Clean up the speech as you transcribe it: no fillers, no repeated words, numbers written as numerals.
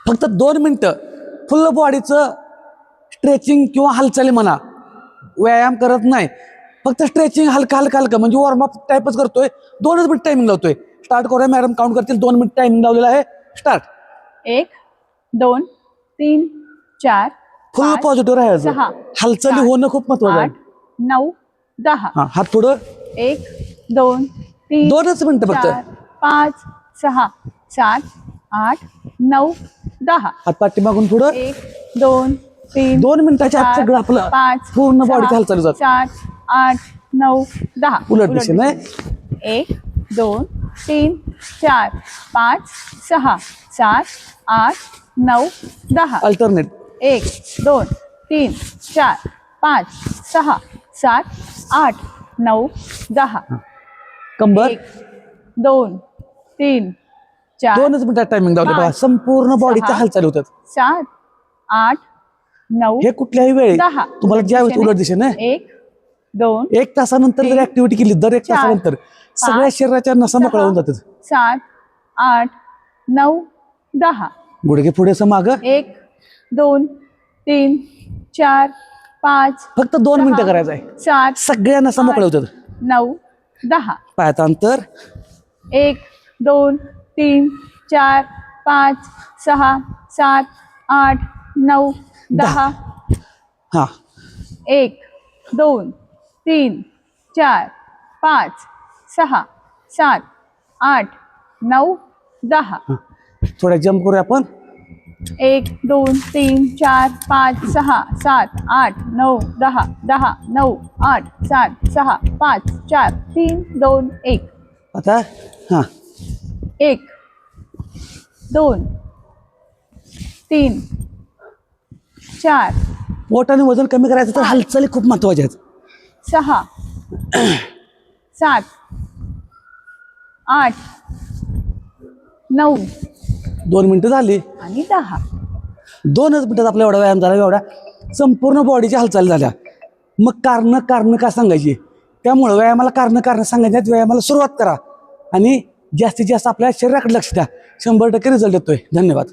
फक्त 2 मिनिटं फुल बॉडीचं स्ट्रेचिंग किंवा हालचाली म्हणा, व्यायाम करत नाही, फक्त स्ट्रेचिंग हलका हलका हलका म्हणजे वॉर्मअप टाईपच करतोय. 2च मिनिट टायमिंग लावतोय. स्टार्ट करूया मॅडम, काउंट करतील. 2 मिनिट टायमिंग लावलेला आहे. स्टार्ट. 1 2 3 4 फुल 5 पॉझिटिव्ह राहायचं. 6 हालचाली 7 होणं खूप महत्वाचं आहे. 8 9 10. हा, हात पुढं. 1 2 3 2च मिनिटं फक्त. 4 5 6 7 8 9 10. हात पाठीमागून पुढं. 1 2 3 2 मिनिटाच्या आत सगळं आपलं 5 पूर्ण बॉडीची हालचाल जात. 7 8 9 10. उलट दिशेने. 1 2 3 4 5 6 7 8 9 10. अल्टरनेट. 1 2 3 4 5 6 7 8 9 10. कंबर. 1 2 3 4 2च मिनिटात टायमिंग लावले बघा. 5, संपूर्ण बॉडीच्या 6, हालचाली होतात. 7 8 9 हे कुठल्याही वेळी 10. तुम्हाला ज्या वेळेस उलट दिशेने 1 2 1 तासानंतर जर ऍक्टिव्हिटी केली, दर 1 तासानंतर सगळ्या शरीराच्या नसा मोकळ्या होऊन जातात. 7 8 9 10. गुडघे पुढे माग. 1 2 3 4 5 फक्त 2 मिनिटं करायचं आहे. 7 सगळ्या नसा मोकळ्या होतात. 9 10. पायाचं अंतर. 1 2 3 4 5 6 7 8 9 10. हा, 1 2 3 4 5 6 7 8 9 10. थोडा जम्प करूया आपण. 1 2 3 4 5 6 7 8 9 10 10 9 8 7 6 5 4 3 2 1. आता हा, 1 2 3 4 पोट आणि वजन कमी करायचं तर हालचाली खूप महत्वाच्या आहेत. 6 7 8 9 2 मिनिटं झाली. आणि 10. 2च मिनिटात आपला एवढा व्यायाम झाला, एवढा संपूर्ण बॉडीच्या हालचाली झाल्या. मग कारण का सांगायची? त्यामुळे व्यायामाला कारण सांगायची आहेत. व्यायामाला सुरुवात करा आणि जास्तीत जास्त आपल्या शरीराकडे लक्ष द्या. 100% रिझल्ट येतोय. धन्यवाद.